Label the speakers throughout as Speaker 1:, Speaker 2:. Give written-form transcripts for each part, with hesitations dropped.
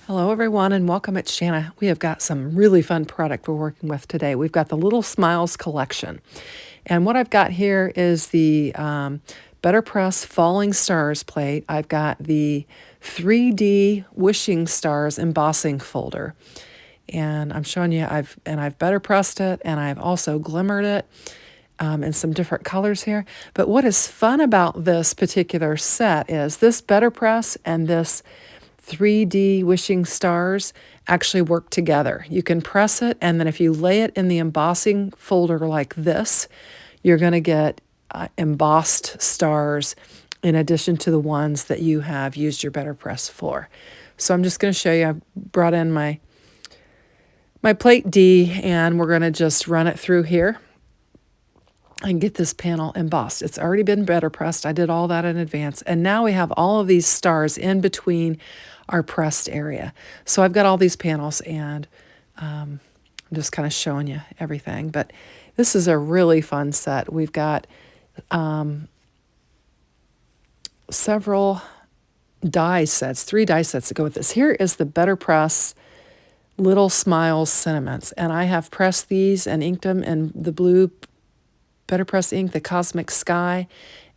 Speaker 1: Hello everyone and welcome. It's Shanna. We have got some really fun product we're working with today. We've got the Little Smiles collection. And what I've got here is the Betterpress Falling Stars plate. I've got the 3D Wishing Stars embossing folder. And I'm showing you, I've Betterpressed it, and I've also glimmered it in some different colors here. But what is fun about this particular set is this Betterpress and this 3D wishing stars actually work together. You can press it, and then if you lay it in the embossing folder like this, you're going to get embossed stars in addition to the ones that you have used your Betterpress for. So I'm just going to show you. I brought in my plate D, and we're going to just run it through here and get this panel embossed. It's already been Betterpressed. I did all that in advance. And now we have all of these stars in between our pressed area. So I've got all these panels, and I'm just kind of showing you everything. But this is a really fun set. We've got several die sets, 3 die sets to go with this. Here is the Betterpress Little Smiles Sentiments. And I have pressed these and inked them in the blue Betterpress ink, the Cosmic Sky,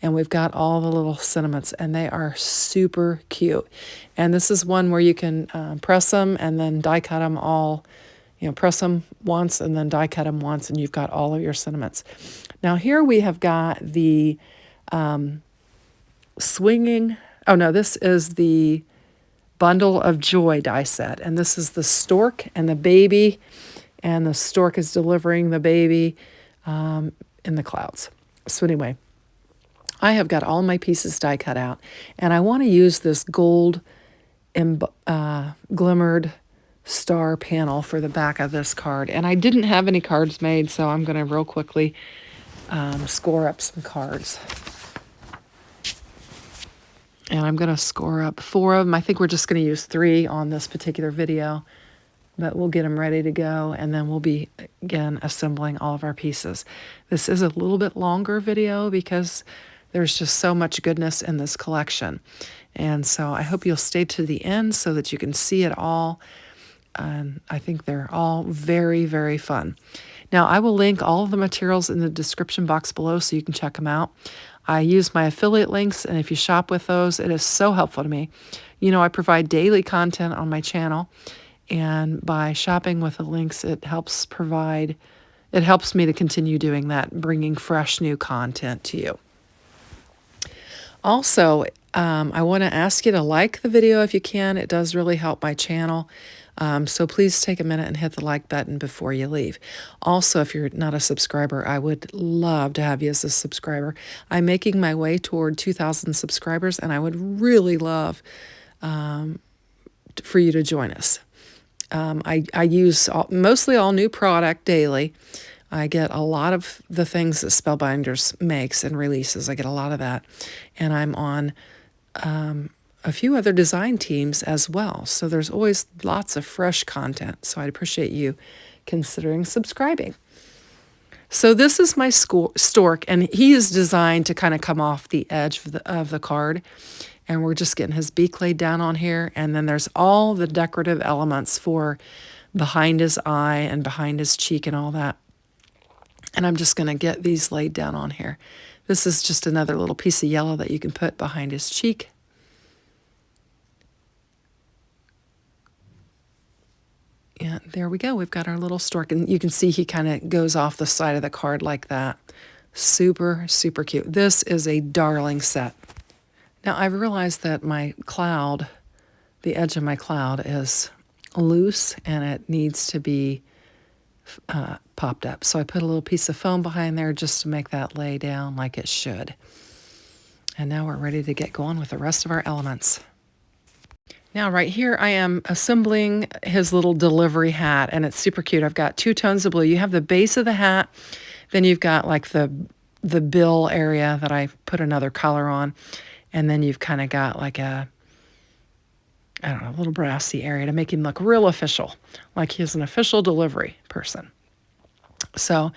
Speaker 1: and we've got all the little sentiments, and they are super cute. And this is one where you can press them and then die cut them all. Press them once and then die cut them once, and you've got all of your sentiments. Now here we have got the swinging. Oh no, this is the Bundle of Joy die set, and this is the stork and the baby, and the stork is delivering the baby in the clouds. So anyway, I have got all my pieces die cut out, and I want to use this gold glimmered star panel for the back of this card. And I didn't have any cards made, so I'm going to real quickly score up some cards. And I'm going to score up 4 of them. I think we're just going to use 3 on this particular video, but we'll get them ready to go, and then we'll be, again, assembling all of our pieces. This is a little bit longer video because there's just so much goodness in this collection. And so I hope you'll stay to the end so that you can see it all. And I think they're all very, very fun. Now, I will link all of the materials in the description box below so you can check them out. I use my affiliate links, and if you shop with those, it is so helpful to me. I provide daily content on my channel, and by shopping with the links, it helps me to continue doing that, bringing fresh new content to you. Also, I want to ask you to like the video if you can. It does really help my channel. So please take a minute and hit the like button before you leave. Also, if you're not a subscriber, I would love to have you as a subscriber. I'm making my way toward 2,000 subscribers, and I would really love for you to join us. I use mostly all new product daily. I get a lot of the things that Spellbinders makes and releases. I get a lot of that. And I'm on a few other design teams as well. So there's always lots of fresh content. So I'd appreciate you considering subscribing. So this is my stork, and he is designed to kind of come off the edge of the card. And we're just getting his beak laid down on here. And then there's all the decorative elements for behind his eye and behind his cheek and all that. And I'm just going to get these laid down on here. This is just another little piece of yellow that you can put behind his cheek. And there we go. We've got our little stork. And you can see he kind of goes off the side of the card like that. Super, super cute. This is a darling set. Now, I realized that my cloud, the edge of my cloud is loose, and it needs to be popped up. So I put a little piece of foam behind there just to make that lay down like it should. And now we're ready to get going with the rest of our elements. Now, right here, I am assembling his little delivery hat, and it's super cute. I've got 2 tones of blue. You have the base of the hat, then you've got like the bill area that I put another color on. And then you've kind of got like a little brassy area to make him look real official, like he's an official delivery person. So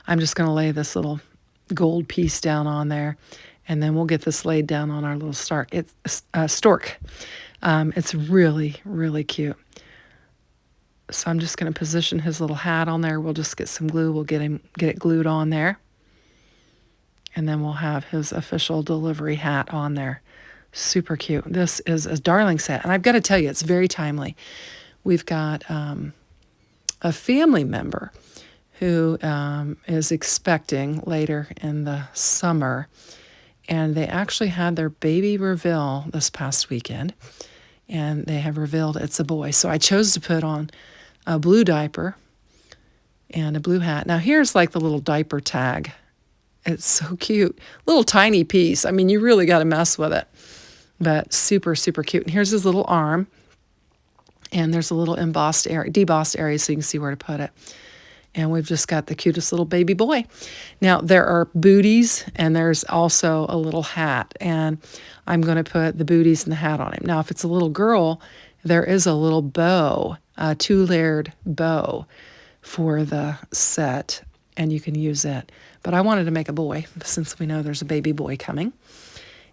Speaker 1: I'm just going to lay this little gold piece down on there, and then we'll get this laid down on our little stork. It's really, really cute. So I'm just going to position his little hat on there. We'll just get some glue. We'll get it glued on there. And then we'll have his official delivery hat on there. Super cute. This is a darling set. And I've got to tell you, it's very timely. We've got a family member who is expecting later in the summer. And they actually had their baby reveal this past weekend. And they have revealed it's a boy. So I chose to put on a blue diaper and a blue hat. Now here's like the little diaper tag. It's so cute. Little tiny piece. I mean, you really got to mess with it. But super, super cute. And here's his little arm. And there's a little embossed area, debossed area so you can see where to put it. And we've just got the cutest little baby boy. Now, there are booties, and there's also a little hat. And I'm going to put the booties and the hat on him. Now, if it's a little girl, there is a little bow, a 2-layered bow for the set, and you can use it. But I wanted to make a boy since we know there's a baby boy coming.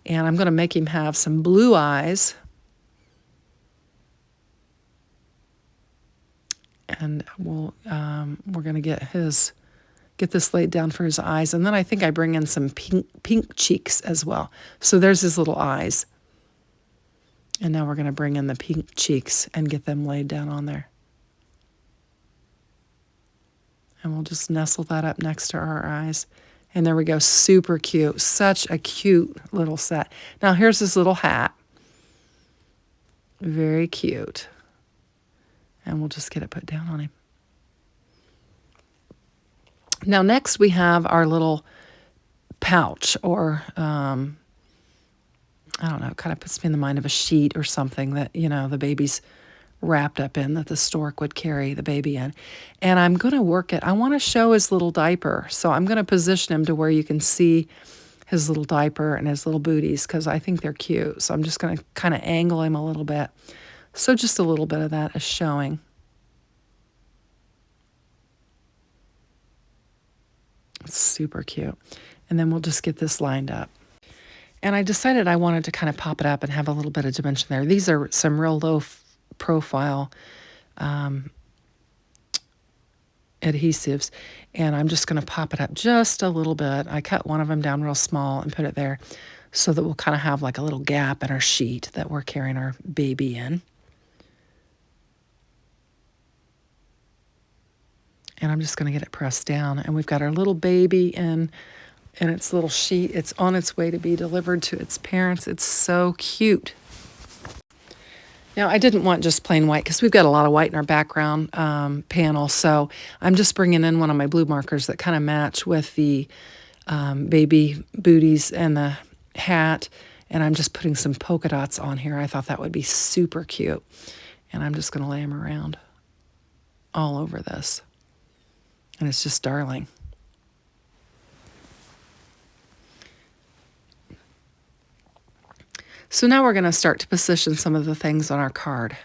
Speaker 1: And I'm going to make him have some blue eyes. And we're going to get this laid down for his eyes. And then I think I bring in some pink cheeks as well. So there's his little eyes. And now we're going to bring in the pink cheeks and get them laid down on there. And we'll just nestle that up next to our eyes. And there we go. Super cute. Such a cute little set. Now here's his little hat. Very cute. And we'll just get it put down on him. Now next we have our little pouch, or I don't know, it kind of puts me in the mind of a sheet or something that, the baby's wrapped up in, that the stork would carry the baby in. And I'm going to work it. I want to show his little diaper. So I'm going to position him to where you can see his little diaper and his little booties, because I think they're cute. So I'm just going to kind of angle him a little bit. So just a little bit of that is showing. It's super cute. And then we'll just get this lined up. And I decided I wanted to kind of pop it up and have a little bit of dimension there. These are some real low profile adhesives, and I'm just going to pop it up just a little bit. I cut one of them down real small and put it there so that we'll kind of have like a little gap in our sheet that we're carrying our baby in. And I'm just going to get it pressed down. And we've got our little baby in its little sheet. It's on its way to be delivered to its parents. It's so cute. Now, I didn't want just plain white because we've got a lot of white in our background panel. So I'm just bringing in one of my blue markers that kind of match with the baby booties and the hat. And I'm just putting some polka dots on here. I thought that would be super cute. And I'm just going to lay them around all over this. And it's just darling. So now we're going to start to position some of the things on our card.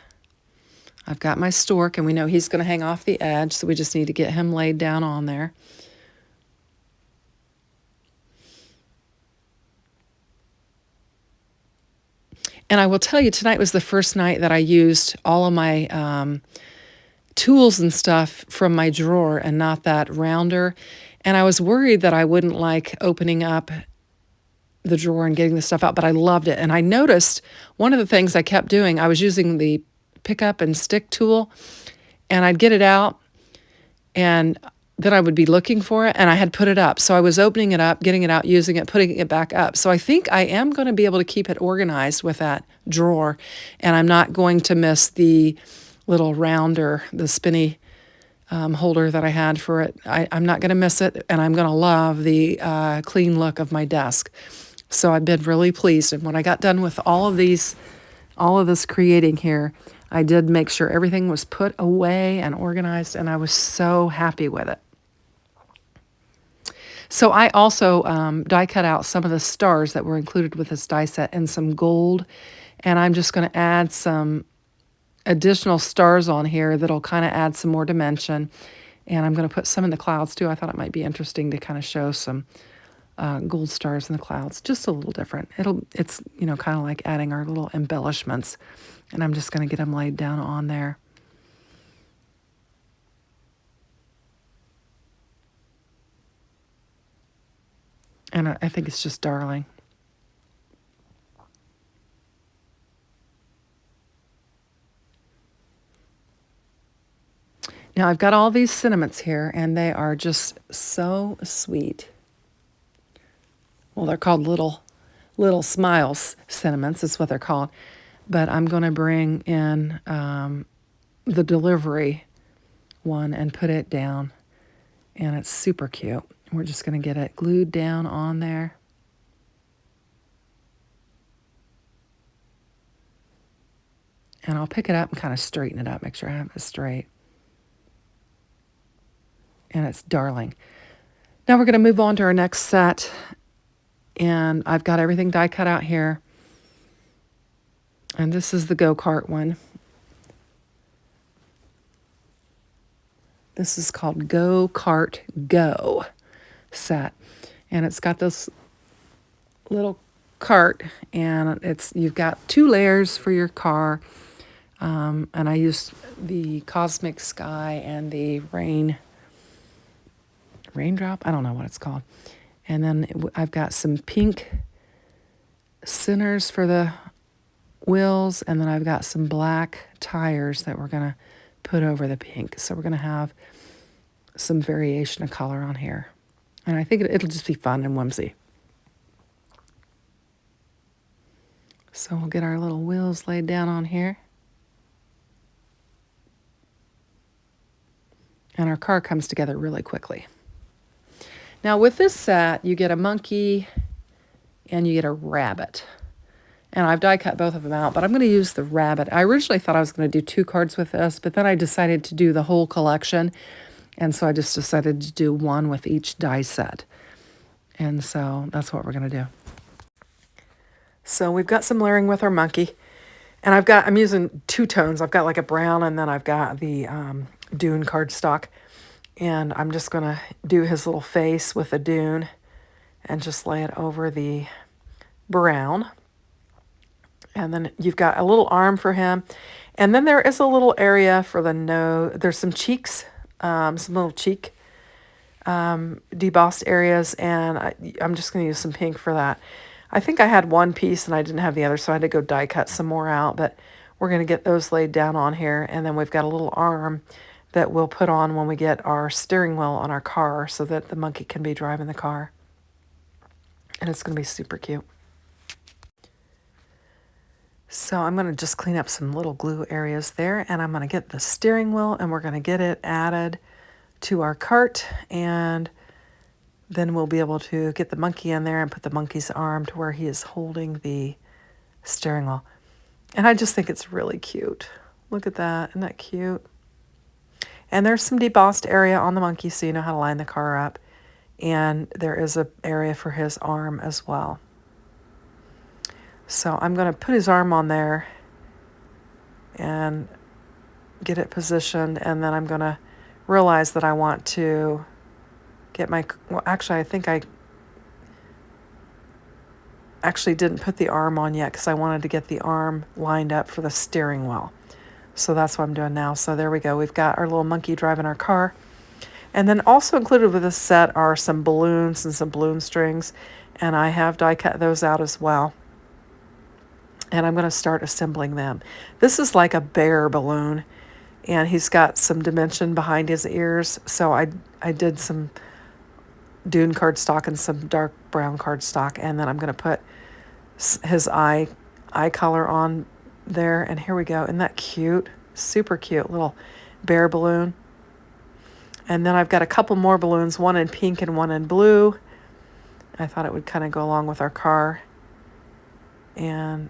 Speaker 1: I've got my stork, and we know he's going to hang off the edge, so we just need to get him laid down on there. And I will tell you, tonight was the first night that I used all of my tools and stuff from my drawer and not that rounder. And I was worried that I wouldn't like opening up the drawer and getting the stuff out, but I loved it. And I noticed one of the things I kept doing, I was using the pick up and stick tool, and I'd get it out, and then I would be looking for it, and I had put it up. So I was opening it up, getting it out, using it, putting it back up. So I think I am going to be able to keep it organized with that drawer, and I'm not going to miss the little rounder, the spinny holder that I had for it. I'm not going to miss it, and I'm going to love the clean look of my desk. So I've been really pleased. And when I got done with all of this creating here, I did make sure everything was put away and organized, and I was so happy with it. So I also die cut out some of the stars that were included with this die set in some gold, and I'm just going to add some additional stars on here that'll kind of add some more dimension. And I'm going to put some in the clouds too. I thought it might be interesting to kind of show some gold stars in the clouds, just a little different. It's kind of like adding our little embellishments, and I'm just going to get them laid down on there. And I think it's just darling. Now I've got all these sentiments here, and they are just so sweet. Well, they're called little smiles sentiments, is what they're called. But I'm going to bring in the delivery one and put it down, and it's super cute. We're just going to get it glued down on there. And I'll pick it up and kind of straighten it up, make sure I have it straight. And it's darling. Now we're going to move on to our next set. And I've got everything die cut out here. And this is the go-kart one. This is called Go-Kart Go set. And it's got this little cart, and you've got 2 layers for your car. And I used the Cosmic Sky and the Raindrop? I don't know what it's called. And then I've got some pink centers for the wheels, and then I've got some black tires that we're going to put over the pink. So we're going to have some variation of color on here. And I think it'll just be fun and whimsy. So we'll get our little wheels laid down on here. And our car comes together really quickly. Now with this set, you get a monkey and you get a rabbit. And I've die cut both of them out, but I'm going to use the rabbit. I originally thought I was going to do 2 cards with this, but then I decided to do the whole collection. And so I just decided to do 1 with each die set. And so that's what we're going to do. So we've got some layering with our monkey. And I'm using 2 tones. I've got like a brown, and then I've got the dune cardstock. And I'm just going to do his little face with the dune and just lay it over the brown. And then you've got a little arm for him. And then there is a little area for the nose. There's some cheeks, some little cheek debossed areas. And I'm just going to use some pink for that. I think I had 1 piece and I didn't have the other, so I had to go die cut some more out. But we're going to get those laid down on here. And then we've got a little arm that we'll put on when we get our steering wheel on our car so that the monkey can be driving the car. And it's going to be super cute. So I'm going to just clean up some little glue areas there, and I'm going to get the steering wheel, and we're going to get it added to our cart, and then we'll be able to get the monkey in there and put the monkey's arm to where he is holding the steering wheel. And I just think it's really cute. Look at that. Isn't that cute? And there's some debossed area on the monkey so you know how to line the car up. And there is an area for his arm as well. So I'm going to put his arm on there and get it positioned. And then I'm going to realize that I want to get actually, I think I actually didn't put the arm on yet because I wanted to get the arm lined up for the steering wheel. So that's what I'm doing now. So there we go. We've got our little monkey driving our car. And then also included with this set are some balloons and some balloon strings. And I have die cut those out as well. And I'm going to start assembling them. This is like a bear balloon. And he's got some dimension behind his ears. So I did some dune cardstock and some dark brown cardstock. And then I'm going to put his eye color on there. And here we go. Isn't that cute? Super cute little bear balloon. And then I've got a couple more balloons, one in pink and one in blue. I thought it would kind of go along with our car. And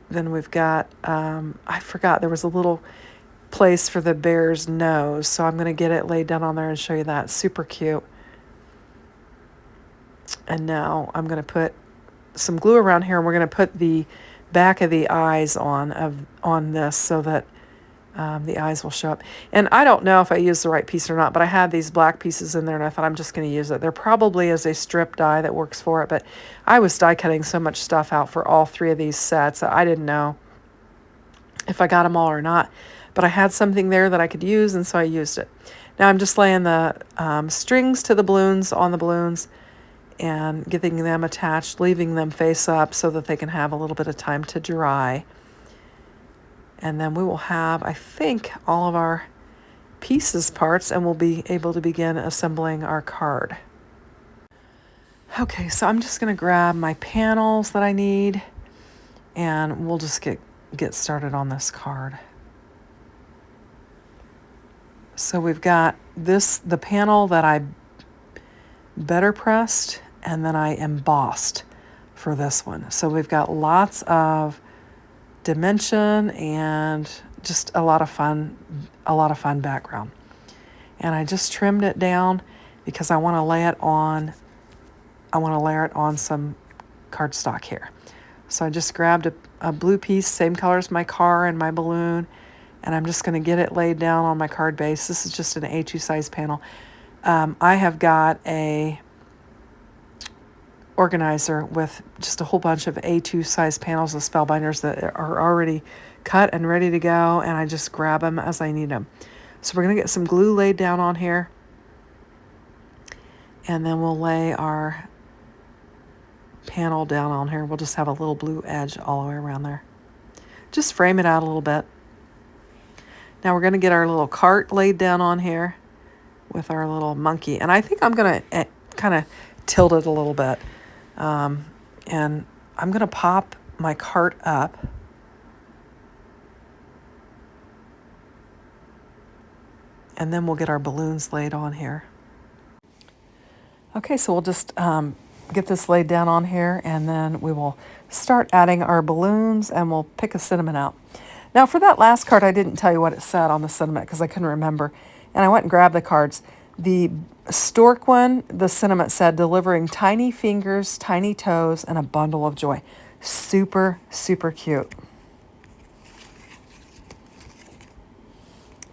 Speaker 1: then we've got, I forgot, there was a little place for the bear's nose. So I'm going to get it laid down on there and show you that. Super cute. And now I'm going to put some glue around here, and we're going to put the back of the eyes on this so that The eyes will show up. And I don't know if I used the right piece or not, but I had these black pieces in there and I thought I'm just going to use it. There probably is a strip die that works for it, but I was die cutting so much stuff out for all three of these sets that I didn't know if I got them all or not. But I had something there that I could use, and so I used it. Now I'm just laying the strings to the balloons on the balloons and getting them attached, leaving them face up so that they can have a little bit of time to dry. And then we will have, I think, all of our pieces parts, and we'll be able to begin assembling our card. Okay, so I'm just going to grab my panels that I need, and we'll just get started on this card. So we've got the panel that I better pressed and then I embossed for this one. So we've got lots of dimension and just a lot of fun background. And I just trimmed it down because I want to layer it on some cardstock here. So I just grabbed a blue piece, same color as my car and my balloon, and I'm just going to get it laid down on my card base. This is just an A2 size panel. I have got a organizer with just a whole bunch of A2 size panels of Spellbinders that are already cut and ready to go, and I just grab them as I need them. So we're going to get some glue laid down on here, and then we'll lay our panel down on here. We'll just have a little blue edge all the way around there. Just frame it out a little bit. Now we're going to get our little cart laid down on here with our little monkey, and I think I'm going to kind of tilt it a little bit. And I'm going to pop my cart up. And then we'll get our balloons laid on here. Okay, so we'll just get this laid down on here, and then we will start adding our balloons, and we'll pick a sentiment out. Now for that last card, I didn't tell you what it said on the sentiment because I couldn't remember. And I went and grabbed the cards. The stork one, the sentiment said, delivering tiny fingers, tiny toes, and a bundle of joy. Super, super cute.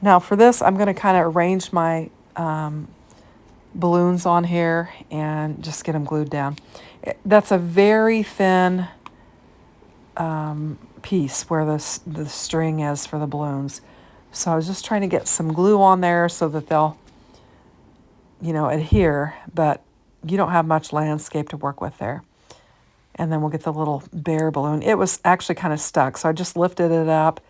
Speaker 1: Now for this, I'm going to kind of arrange my balloons on here and just get them glued down. That's a very thin piece where the string is for the balloons. So I was just trying to get some glue on there so that they'll, adhere, but you don't have much landscape to work with there. And then we'll get the little bear balloon. It was actually kind of stuck, so I just lifted it up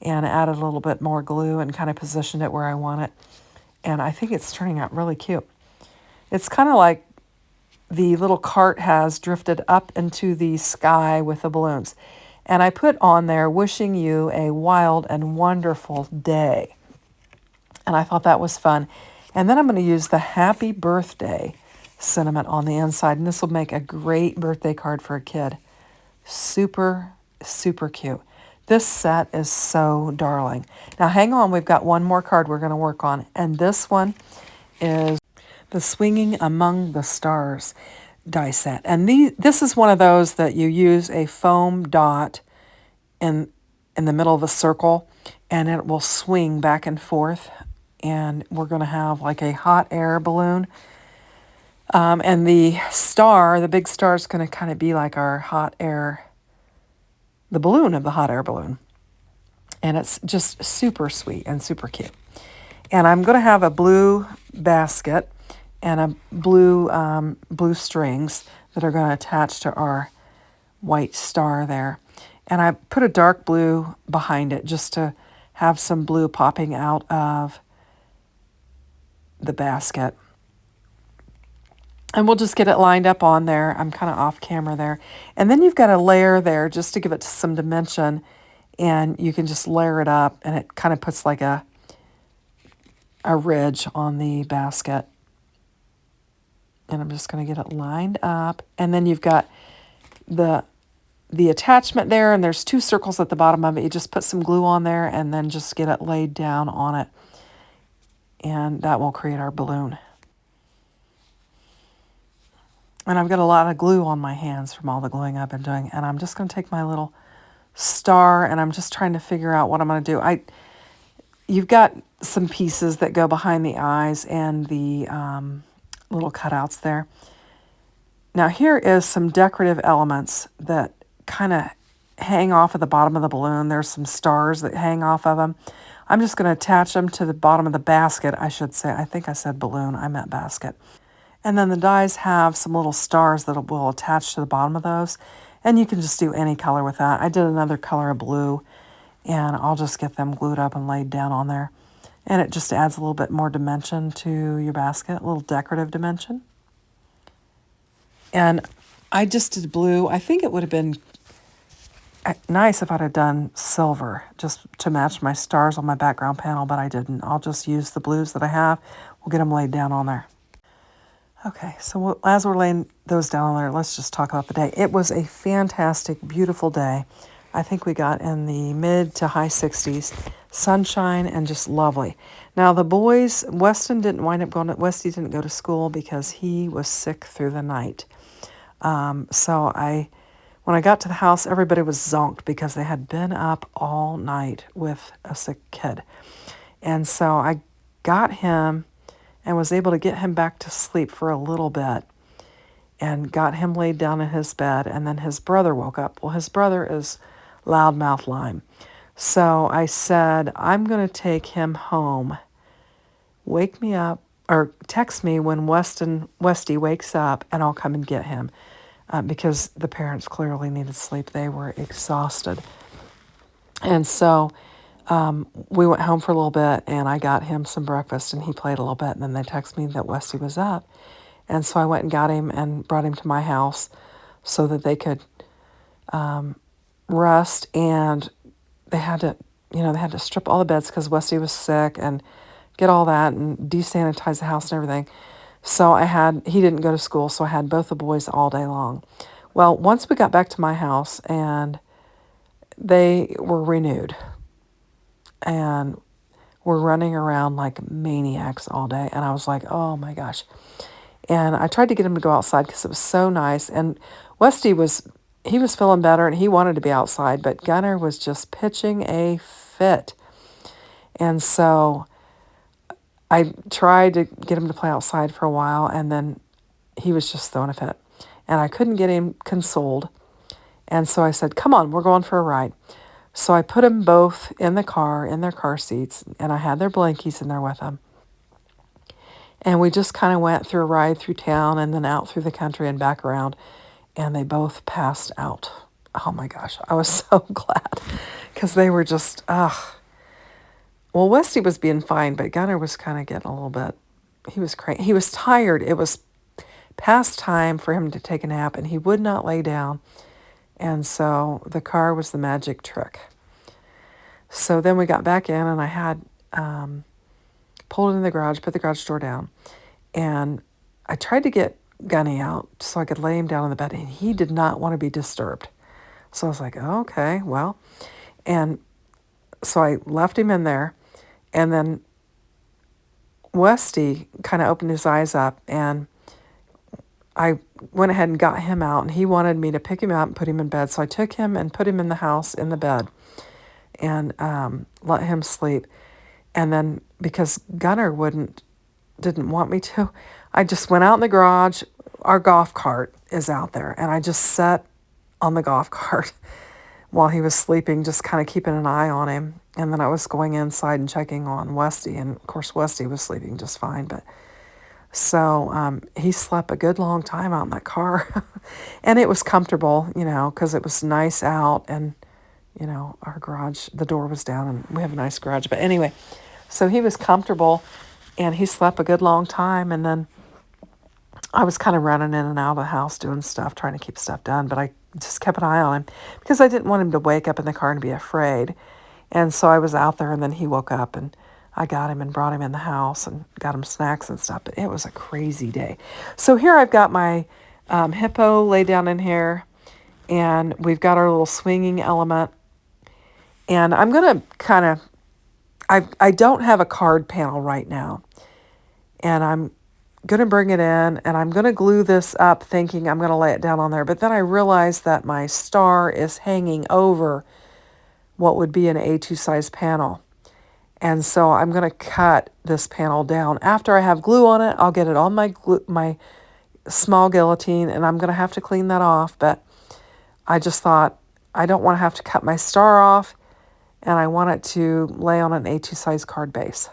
Speaker 1: and added a little bit more glue and kind of positioned it where I want it. And I think it's turning out really cute. It's kind of like the little cart has drifted up into the sky with the balloons. And I put on there, wishing you a wild and wonderful day. And I thought that was fun. And then I'm going to use the happy birthday sentiment on the inside. And this will make a great birthday card for a kid. Super, super cute. This set is so darling. Now hang on, we've got one more card we're going to work on. And this one is the Swinging Among the Stars die set. And this is one of those that you use a foam dot in the middle of the circle, and it will swing back and forth. And we're going to have like a hot air balloon. And the big star is going to kind of be like our hot air, the balloon of the hot air balloon. And it's just super sweet and super cute. And I'm going to have a blue basket and a blue strings that are going to attach to our white star there. And I put a dark blue behind it just to have some blue popping out of the basket. And we'll just get it lined up on there. I'm kind of off camera there. And then you've got a layer there just to give it some dimension. And you can just layer it up, and it kind of puts like a ridge on the basket. And I'm just going to get it lined up. And then you've got the attachment there, and there's two circles at the bottom of it. You just put some glue on there and then just get it laid down on it. And that will create our balloon. And I've got a lot of glue on my hands from all the gluing I've been doing. And I'm just going to take my little star, and I'm just trying to figure out what I'm going to do. you've got some pieces that go behind the eyes and the little cutouts there. Now here is some decorative elements that kind of hang off of the bottom of the balloon. There's some stars that hang off of them. I'm just going to attach them to the bottom of the basket, I should say. I think I said balloon, I meant basket. And then the dies have some little stars that will attach to the bottom of those. And you can just do any color with that. I did another color of blue, and I'll just get them glued up and laid down on there. And it just adds a little bit more dimension to your basket, a little decorative dimension. And I just did blue. I think it would have been nice if I'd have done silver just to match my stars on my background panel, but I didn't. I'll just use the blues that I have. We'll get them laid down on there. Okay, so as we're laying those down on there, let's just talk about the day. It was a fantastic, beautiful day. I think we got in the mid to high 60s, sunshine and just lovely. Now the boys, Westy didn't go to school because he was sick through the night. When I got to the house, everybody was zonked because they had been up all night with a sick kid. And so I got him and was able to get him back to sleep for a little bit and got him laid down in his bed. And then his brother woke up. Well, his brother is loudmouth Lyme. So I said, I'm going to take him home. Wake me up or text me when Westy wakes up and I'll come and get him. Because the parents clearly needed sleep. They were exhausted. And so we went home for a little bit, and I got him some breakfast, and he played a little bit, and then they texted me that Westy was up. And so I went and got him and brought him to my house so that they could rest, and they had to strip all the beds because Westy was sick and get all that and desanitize the house and everything. So he didn't go to school, so I had both the boys all day long. Well, once we got back to my house, and they were renewed and were running around like maniacs all day, and I was like, oh my gosh. And I tried to get him to go outside because it was so nice, and Westy was feeling better, and he wanted to be outside, but Gunner was just pitching a fit. And so I tried to get him to play outside for a while, and then he was just throwing a fit. And I couldn't get him consoled. And so I said, come on, we're going for a ride. So I put them both in the car, in their car seats, and I had their blankies in there with them. And we just kind of went through a ride through town and then out through the country and back around, and they both passed out. Oh my gosh, I was so glad because they were just, Well, Westy was being fine, but Gunner was kind of getting a little bit, he was cranky. He was tired. It was past time for him to take a nap, and he would not lay down. And so the car was the magic trick. So then we got back in, and I had pulled it in the garage, put the garage door down, and I tried to get Gunny out so I could lay him down on the bed, and he did not want to be disturbed. So I was like, oh, okay, well. And so I left him in there, and then Westy kind of opened his eyes up, and I went ahead and got him out, and he wanted me to pick him up and put him in bed. So I took him and put him in the house in the bed and let him sleep. And then because Gunner didn't want me to, I just went out in the garage. Our golf cart is out there, and I just sat on the golf cart while he was sleeping, just kind of keeping an eye on him. And then I was going inside and checking on Westy, and of course Westy was sleeping just fine. But so he slept a good long time out in that car, and it was comfortable, because it was nice out, and our garage, the door was down, and we have a nice garage. But anyway, so he was comfortable, and he slept a good long time. And then I was kind of running in and out of the house doing stuff, trying to keep stuff done, but I just kept an eye on him because I didn't want him to wake up in the car and be afraid. And so I was out there, and then he woke up, and I got him and brought him in the house and got him snacks and stuff. But it was a crazy day. So here I've got my hippo laid down in here, and we've got our little swinging element. And I'm going to kind of, I don't have a card panel right now, and I'm going to bring it in, and I'm going to glue this up thinking I'm going to lay it down on there. But then I realized that my star is hanging over what would be an A2 size panel. And so I'm going to cut this panel down. After I have glue on it, I'll get it on my small guillotine, and I'm going to have to clean that off. But I just thought I don't want to have to cut my star off, and I want it to lay on an A2 size card base.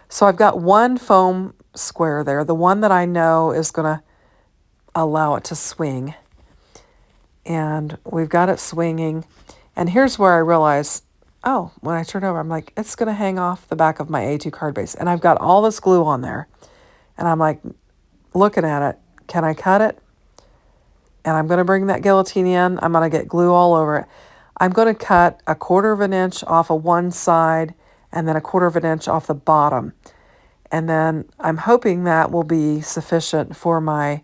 Speaker 1: So I've got one foam square there, the one that I know is going to allow it to swing. And we've got it swinging. And here's where I realize, oh, when I turn over, I'm like, it's going to hang off the back of my A2 card base. And I've got all this glue on there. And I'm like, looking at it, can I cut it? And I'm going to bring that guillotine in. I'm going to get glue all over it. I'm going to cut 1/4 of an inch off of one side and then 1/4 of an inch off the bottom. And then I'm hoping that will be sufficient for my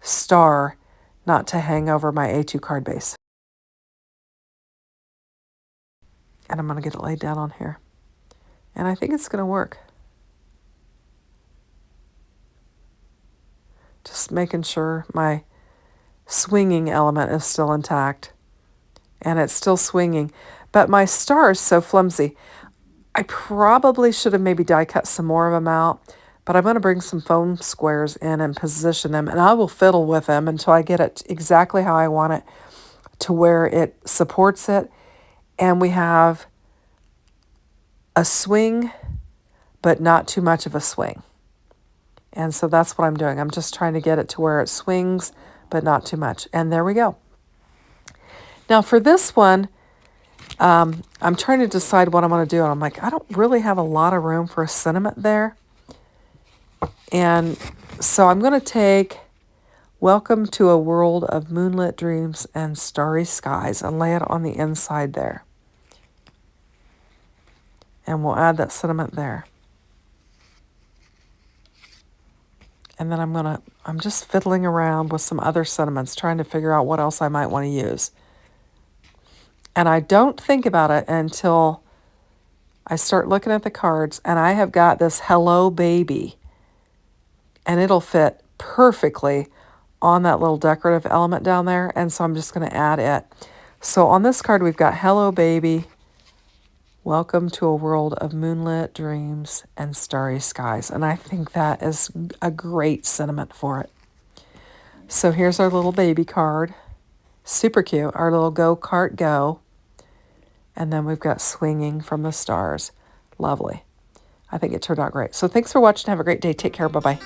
Speaker 1: star not to hang over my A2 card base. And I'm going to get it laid down on here. And I think it's going to work. Just making sure my swinging element is still intact. And it's still swinging. But my star is so flimsy. I probably should have maybe die cut some more of them out. But I'm going to bring some foam squares in and position them. And I will fiddle with them until I get it exactly how I want it, to where it supports it. And we have a swing, but not too much of a swing. And so that's what I'm doing. I'm just trying to get it to where it swings, but not too much. And there we go. Now for this one, I'm trying to decide what I'm going to do. And I'm like, I don't really have a lot of room for a sentiment there. And so I'm going to take Welcome to a World of Moonlit Dreams and Starry Skies and lay it on the inside there. And we'll add that sentiment there. And then I'm just fiddling around with some other sentiments, trying to figure out what else I might want to use. And I don't think about it until I start looking at the cards, and I have got this Hello Baby. And it'll fit perfectly on that little decorative element down there. And so I'm just going to add it. So on this card, we've got Hello Baby. Welcome to a world of moonlit dreams and starry skies. And I think that is a great sentiment for it. So here's our little baby card. Super cute. Our little Go Kart Go. And then we've got Swinging from the Stars. Lovely. I think it turned out great. So thanks for watching. Have a great day. Take care. Bye-bye.